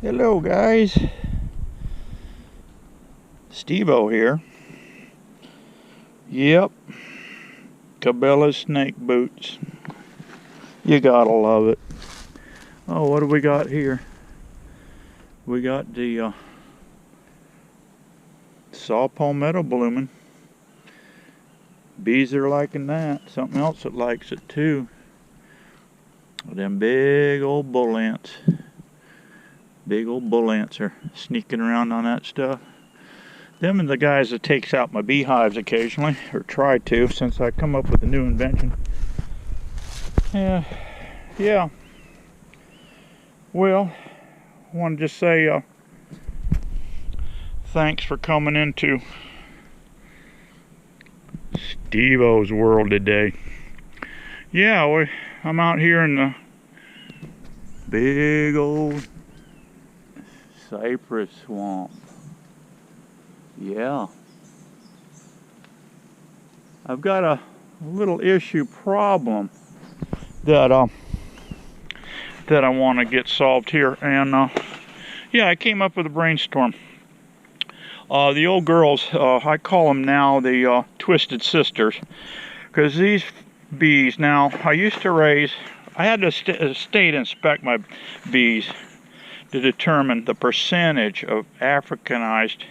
Hello guys, Steve-O here. Yep, Cabela snake boots. You gotta love it. Oh, what do we got here? We got the saw palmetto blooming. Bees are liking that. Something else that likes it too. Them big old bull ants. Big old bull ants are sneaking around on that stuff. Them and the guys that takes out my beehives occasionally, or try to, since I come up with a new invention. Yeah. Well, I want to just say thanks for coming into Steve-O's world today. Yeah, I'm out here in the big old cypress swamp. Yeah. I've got a little problem that I want to get solved here, and yeah, I came up with a brainstorm. The old girls, I call them now the Twisted Sisters, because these bees, now I used to raise, I had to state inspect my bees to determine the percentage of Africanized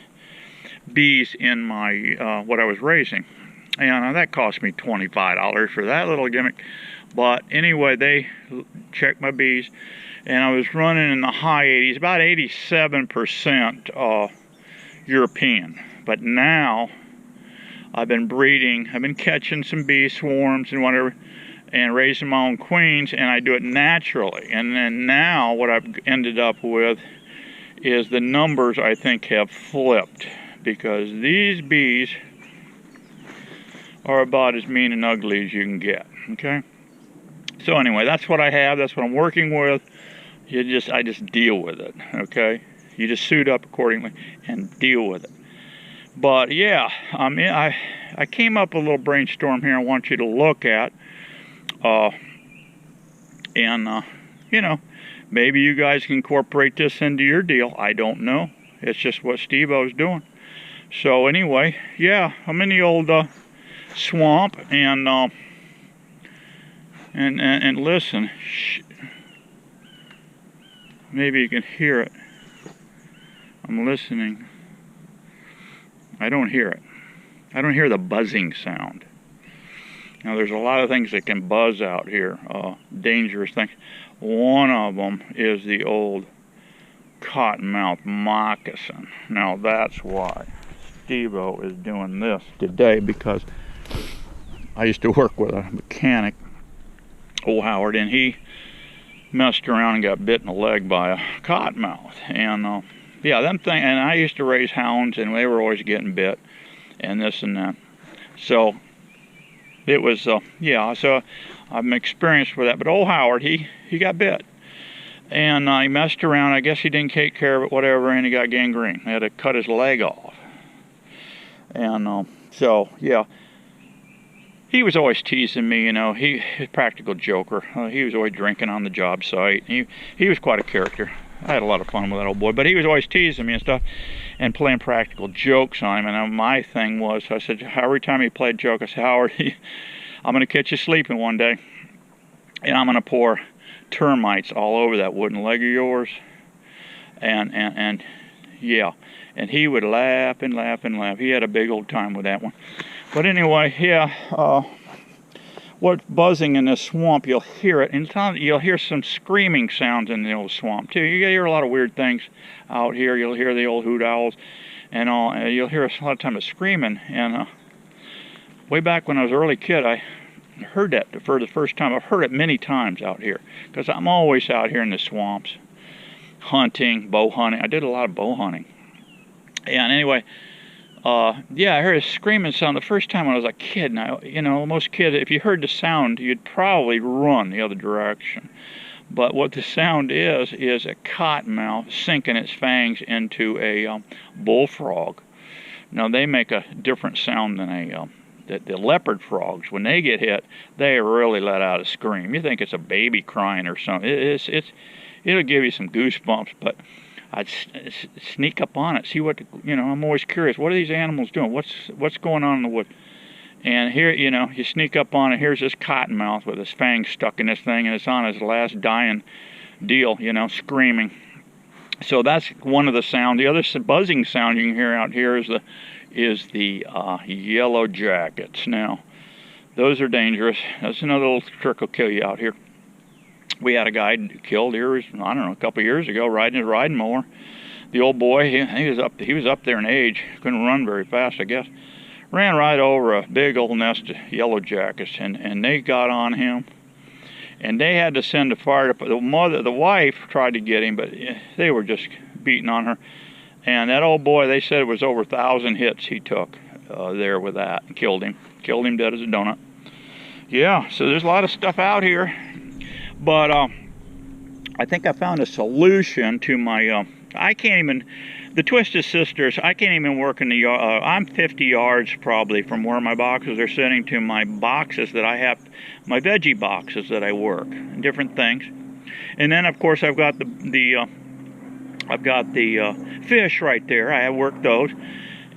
bees in my what I was raising, and that cost me $25 for that little gimmick. But anyway, they checked my bees, and I was running in the high 80s, about 87% European. But now I've been breeding, I've been catching some bee swarms and whatever, and raising my own queens, and I do it naturally. And then now what I've ended up with is the numbers, I think, have flipped, because these bees are about as mean and ugly as you can get. Okay, so anyway, that's what I have, that's what I'm working with. I just deal with it. Okay, you just suit up accordingly and deal with it. But yeah, I came up with a little brainstorm here I want you to look at. You know, maybe you guys can incorporate this into your deal. I don't know. It's just what Steve-O's doing. So anyway, yeah, I'm in the old swamp, and listen. Maybe you can hear it. I'm listening. I don't hear it. I don't hear the buzzing sound. Now, there's a lot of things that can buzz out here, dangerous things. One of them is the old cottonmouth moccasin. Now, that's why Steve-O is doing this today, because I used to work with a mechanic, old Howard, and he messed around and got bit in the leg by a cottonmouth. And yeah, them thing. And I used to raise hounds, and they were always getting bit, and this and that. So it was, yeah, so I'm experienced with that. But old Howard, he got bit. And he messed around. I guess he didn't take care of it, whatever, and he got gangrene. They had to cut his leg off. And so, yeah, he was always teasing me, you know. He's a practical joker. He was always drinking on the job site. He was quite a character. I had a lot of fun with that old boy. But he was always teasing me and stuff, and playing practical jokes on him. And my thing was, I said, every time he played a joke, I said, Howard, I'm going to catch you sleeping one day, and I'm going to pour termites all over that wooden leg of yours. And yeah, and he would laugh and laugh and laugh. He had a big old time with that one. But anyway, yeah, what's buzzing in this swamp, you'll hear it, and you'll hear some screaming sounds in the old swamp too. You hear a lot of weird things out here. You'll hear the old hoot owls and all, and you'll hear a lot of time of screaming. And way back when I was an early kid, I heard that for the first time. I've heard it many times out here, because I'm always out here in the swamps hunting, bow hunting. I did a lot of bow hunting. And anyway, yeah, I heard a screaming sound the first time when I was a kid. Now, you know, most kids, if you heard the sound, you'd probably run the other direction. But what the sound is a cottonmouth sinking its fangs into a bullfrog. Now, they make a different sound than the leopard frogs. When they get hit, they really let out a scream. You think it's a baby crying or something. It'll give you some goosebumps, but I'd sneak up on it, see what, I'm always curious. What are these animals doing? What's going on in the wood? And here, you sneak up on it. Here's this cottonmouth with his fangs stuck in this thing, and it's on his last dying deal, screaming. So that's one of the sounds. The other buzzing sound you can hear out here is the yellow jackets. Now, those are dangerous. That's another little trick will kill you out here. We had a guy killed here, I don't know, a couple of years ago, riding his riding mower. The old boy, he was up there in age, couldn't run very fast, I guess. Ran right over a big old nest of yellow jackets, and they got on him. And they had to send the fire department. The wife tried to get him, but they were just beating on her. And that old boy, they said it was over 1,000 hits he took there with that, and killed him dead as a donut. Yeah, so there's a lot of stuff out here. But I think I found a solution to my, the Twisted Sisters, I can't even work in the yard. I'm 50 yards probably from where my boxes are sitting to my boxes that I have, my veggie boxes that I work, and different things. And then of course I've got the fish right there. I have worked those,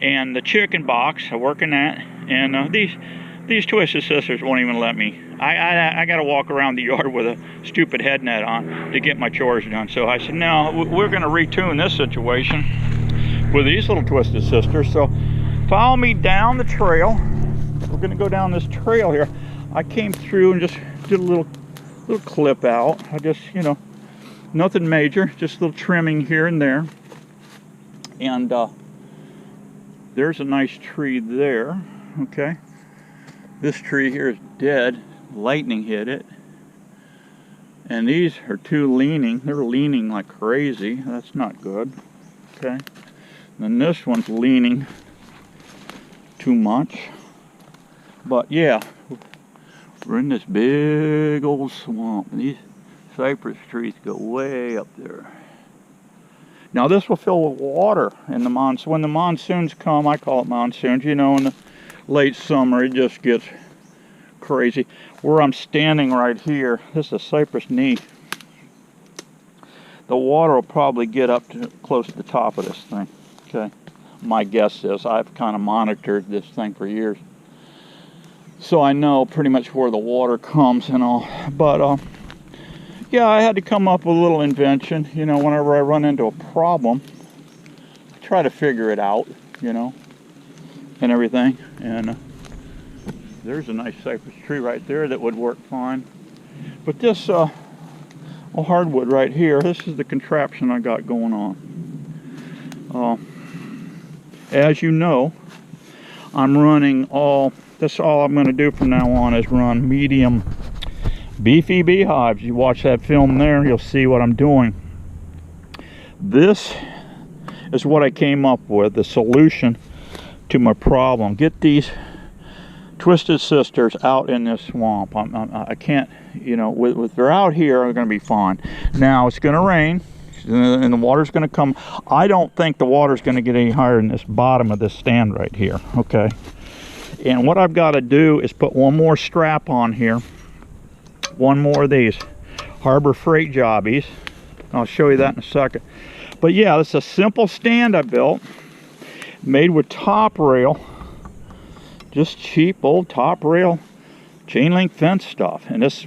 and the chicken box I work in that. And these Twisted Sisters won't even let me. I got to walk around the yard with a stupid head net on to get my chores done. So I said, no, we're going to retune this situation with these little Twisted Sisters. So follow me down the trail. We're going to go down this trail here. I came through and just did a little clip out. I just, nothing major, just a little trimming here and there. And there's a nice tree there. Okay. This tree here is dead. Lightning hit it. And these are too leaning. They're leaning like crazy. That's not good. Okay. And then this one's leaning too much. But yeah, we're in this big old swamp. And these cypress trees go way up there. Now this will fill with water in the monsoon. When the monsoons come, I call it monsoons, in the late summer, it just gets crazy. Where I'm standing right here, this is a cypress knee. The water will probably get up to close to the top of this thing. Okay, my guess is I've kind of monitored this thing for years, so I know pretty much where the water comes and all. But yeah, I had to come up with a little invention. Whenever I run into a problem, I try to figure it out. And everything. And there's a nice cypress tree right there that would work fine. But this hardwood right here, this is the contraption I got going on. As you know, I'm running that's all I'm going to do from now on is run medium beefy beehives. You watch that film there, you'll see what I'm doing. This is what I came up with, the solution to my problem. Get these Twisted Sisters out in this swamp. I can't, with they're out here, I'm going to be fine. Now it's going to rain, and the water's going to come. I don't think the water's going to get any higher than this bottom of this stand right here. Okay. And what I've got to do is put one more strap on here. One more of these Harbor Freight jobbies. I'll show you that in a second. But yeah, this is a simple stand I built. Made with top rail, just cheap old top rail chain link fence stuff. And this,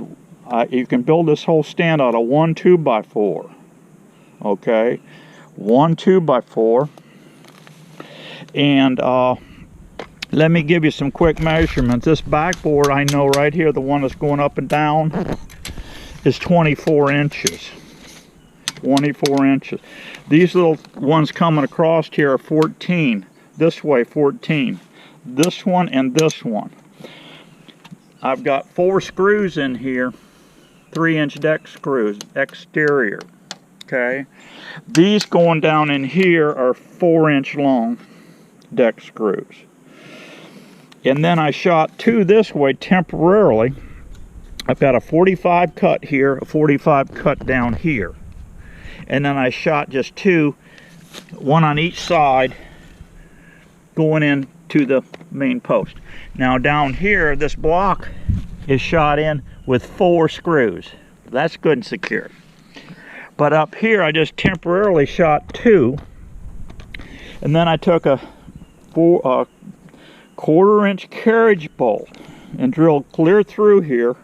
you can build this whole stand out of 1 2x4. Okay, 1 2x4. And let me give you some quick measurements. This backboard, I know right here, the one that's going up and down, is 24 inches. 24 inches. These little ones coming across here are 14. This way 14. This one and this one. I've got 4 screws in here. 3-inch deck screws, exterior. Okay. These going down in here are 4-inch long deck screws. And then I shot 2 this way temporarily. I've got a 45 cut here, a 45 cut down here. And then I shot just 2, one on each side, going into the main post. Now down here, this block is shot in with 4 screws. That's good and secure. But up here, I just temporarily shot 2. And then I took a 1/4-inch carriage bolt and drilled clear through here.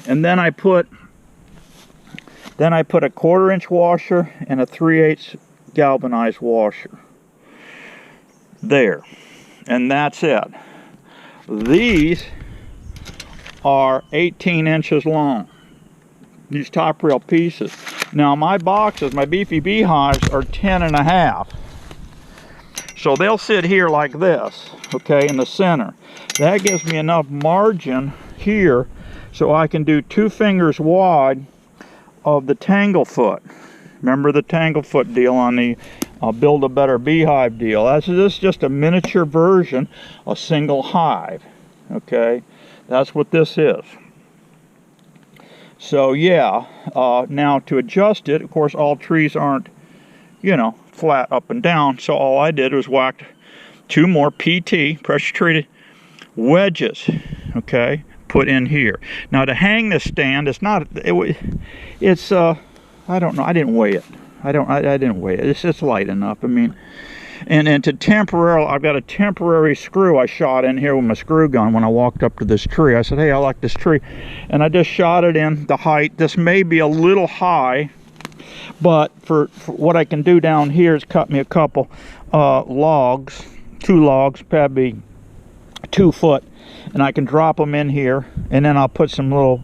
And then I put a 1/4-inch washer and a 3/8 galvanized washer. There. And that's it. These are 18 inches long. These top rail pieces. Now my boxes, my Beefy Beehives, are 10.5. So they'll sit here like this, okay, in the center. That gives me enough margin here so I can do 2 fingers wide of the Tanglefoot. Remember the Tanglefoot deal on the Build a Better Beehive deal. This is just a miniature version of single hive, okay? That's what this is. So yeah, now to adjust it, of course all trees aren't, you know, flat up and down, so all I did was whacked 2 more PT, pressure treated wedges, okay, put in here. Now to hang this stand, it's I don't know, I didn't weigh it. I didn't weigh it. It's light enough. I mean, and to temporarily, I've got a temporary screw I shot in here with my screw gun when I walked up to this tree. I said, hey, I like this tree. And I just shot it in the height. This may be a little high, but for what I can do down here is cut me a couple logs, 2 logs, probably 2 foot, and I can drop them in here, and then I'll put some little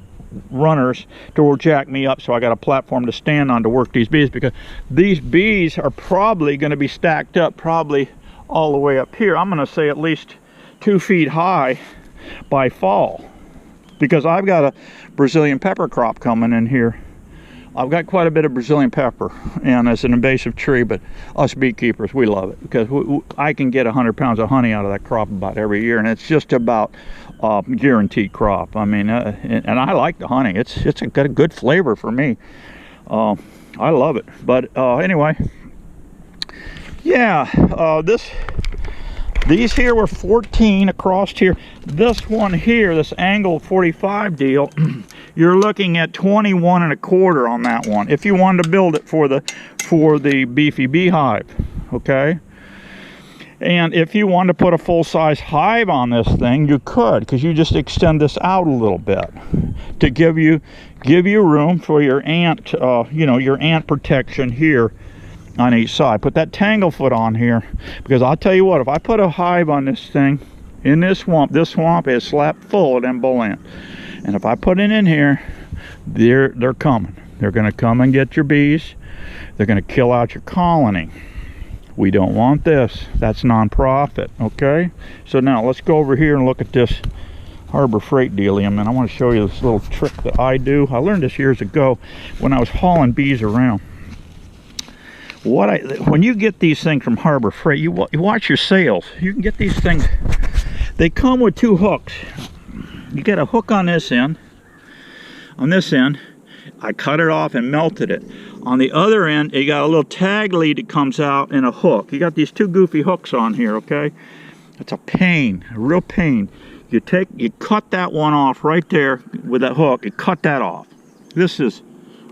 runners to jack me up so I got a platform to stand on to work these bees, because these bees are probably going to be stacked up probably all the way up here. I'm going to say at least 2 feet high by fall, because I've got a Brazilian pepper crop coming in here. I've got quite a bit of Brazilian pepper, and it's an invasive tree, but us beekeepers, we love it, because I can get 100 pounds of honey out of that crop about every year, and it's just about guaranteed crop. I mean, and I like the honey. It's got a good flavor for me. I love it. But anyway, yeah, these here were 14 across here. This one here, this angle 45 deal, you're looking at 21 1/4 on that one, if you wanted to build it for the Beefy Beehive, okay? And if you wanted to put a full-size hive on this thing, you could, because you just extend this out a little bit to give you room for your ant, you know, your ant protection here on each side. Put that Tanglefoot on here, because I'll tell you what, if I put a hive on this thing in this swamp is slap full of them bull ants. And if I put it in here, they're coming. They're going to come and get your bees. They're going to kill out your colony. We don't want this. That's non-profit, okay? So now let's go over here and look at this Harbor Freight dealium, and I want to show you this little trick that I do. I learned this years ago when I was hauling bees around. When you get these things from Harbor Freight, you watch your sales. You can get these things. They come with 2 hooks. You get a hook on this end. On this end, I cut it off and melted it. On the other end, you got a little tag lead that comes out and a hook. You got these 2 goofy hooks on here, okay? It's a pain, a real pain. You cut that one off right there with that hook. You cut that off. This is,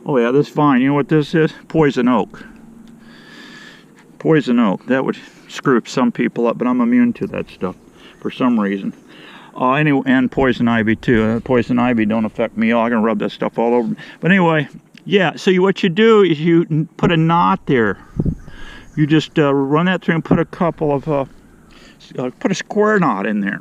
oh yeah, this is fine. You know what this is? Poison oak. Poison oak. That would screw some people up, but I'm immune to that stuff for some reason. Anyway, and poison ivy too. Poison ivy don't affect me. I can rub that stuff all over. But anyway, yeah. So what you do is you put a knot there. You just run that through and put a couple of put a square knot in there.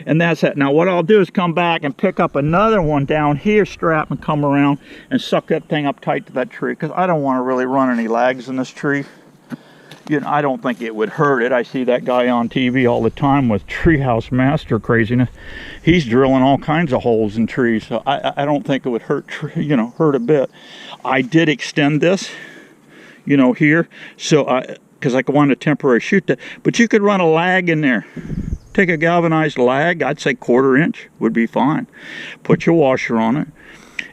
And that's it. Now what I'll do is come back and pick up another one down here, strap, and come around and suck that thing up tight to that tree, because I don't want to really run any lags in this tree. You know, I don't think it would hurt it. I see that guy on TV all the time with Treehouse Master craziness. He's drilling all kinds of holes in trees, so I don't think it would hurt, you know, hurt a bit. I did extend this, you know, here, so because I wanted to temporarily shoot that, but you could run a lag in there. Take a galvanized lag, I'd say 1/4 inch would be fine. Put your washer on it,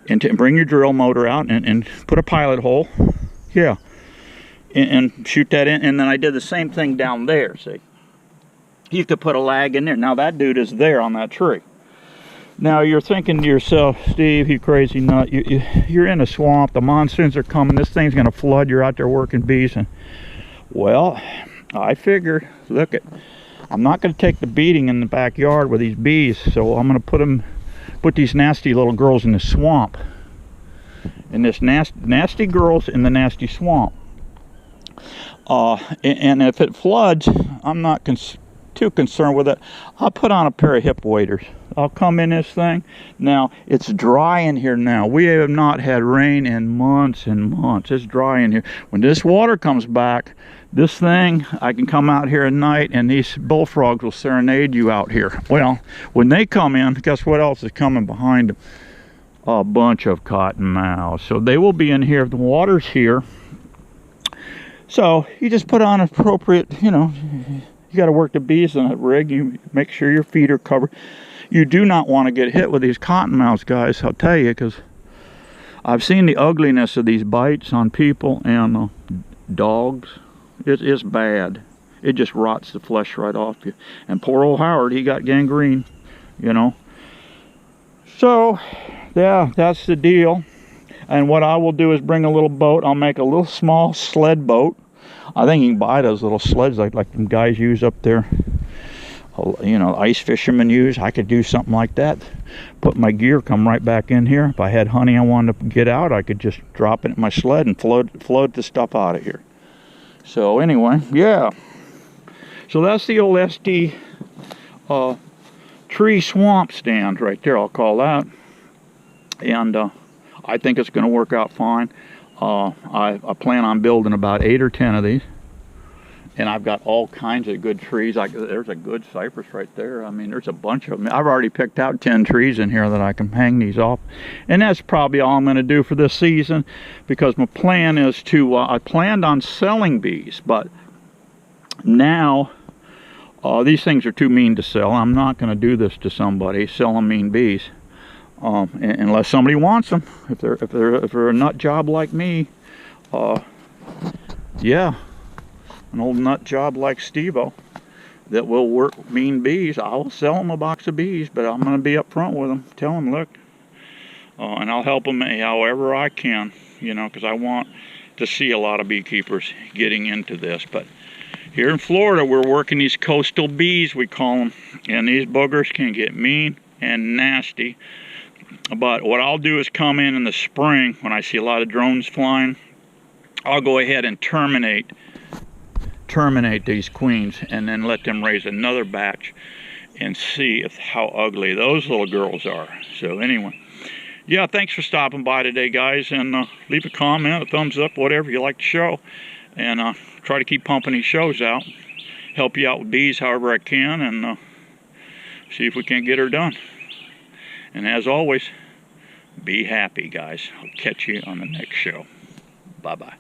and bring your drill motor out and put a pilot hole. Yeah. And shoot that in, and then I did the same thing down there, see. You could put a lag in there. Now that dude is there on that tree. Now you're thinking to yourself, Steve, you crazy nut, you're in a swamp, the monsoons are coming, this thing's going to flood, you're out there working bees. And well, I figured, look it, I'm not going to take the beating in the backyard with these bees, so I'm going to put these nasty little girls in the swamp. And this nasty girls in the nasty swamp. And if it floods, I'm not too concerned with it. I'll put on a pair of hip waders. I'll come in this thing. Now, it's dry in here now. We have not had rain in months and months. It's dry in here. When this water comes back, this thing, I can come out here at night and these bullfrogs will serenade you out here. Well, when they come in, guess what else is coming behind them? A bunch of cottonmouths. So they will be in here. The water's here. So you just put on appropriate, you know, you got to work the bees on that rig. You make sure your feet are covered. You do not want to get hit with these cottonmouths, guys, I'll tell you, because I've seen the ugliness of these bites on people and dogs. It is bad. It just rots the flesh right off you. And poor old Howard, he got gangrene, you know. So, yeah, that's the deal. And what I will do is bring a little boat. I'll make a little small sled boat. I think you can buy those little sleds like them guys use up there. You know, ice fishermen use. I could do something like that. Put my gear, come right back in here. If I had honey I wanted to get out, I could just drop it in my sled and float the stuff out of here. So anyway, yeah. So that's the old SD tree swamp stand right there, I'll call that. And I think it's going to work out fine. I plan on building about 8 or 10 of these. And I've got all kinds of good trees. There's a good cypress right there. I mean, there's a bunch of them. I've already picked out 10 trees in here that I can hang these off. And that's probably all I'm going to do for this season, because my plan is to, I planned on selling bees, but now these things are too mean to sell. I'm not going to do this to somebody, selling mean bees, unless somebody wants them. If they're a nut job like me, yeah. An old nut job like Steve-O that will work mean bees, I will sell them a box of bees, but I'm going to be up front with them. Tell them, look, and I'll help them however I can, you know, because I want to see a lot of beekeepers getting into this. But here in Florida, we're working these coastal bees, we call them, and these boogers can get mean and nasty. But what I'll do is come in the spring when I see a lot of drones flying, I'll go ahead and terminate these queens and then let them raise another batch and see how ugly those little girls are. So anyway, yeah, thanks for stopping by today, guys, and leave a comment, a thumbs up, whatever you like the show, and try to keep pumping these shows out, help you out with bees however I can, and see if we can't get her done. And as always, be happy, guys. I'll catch you on the next show. Bye-bye.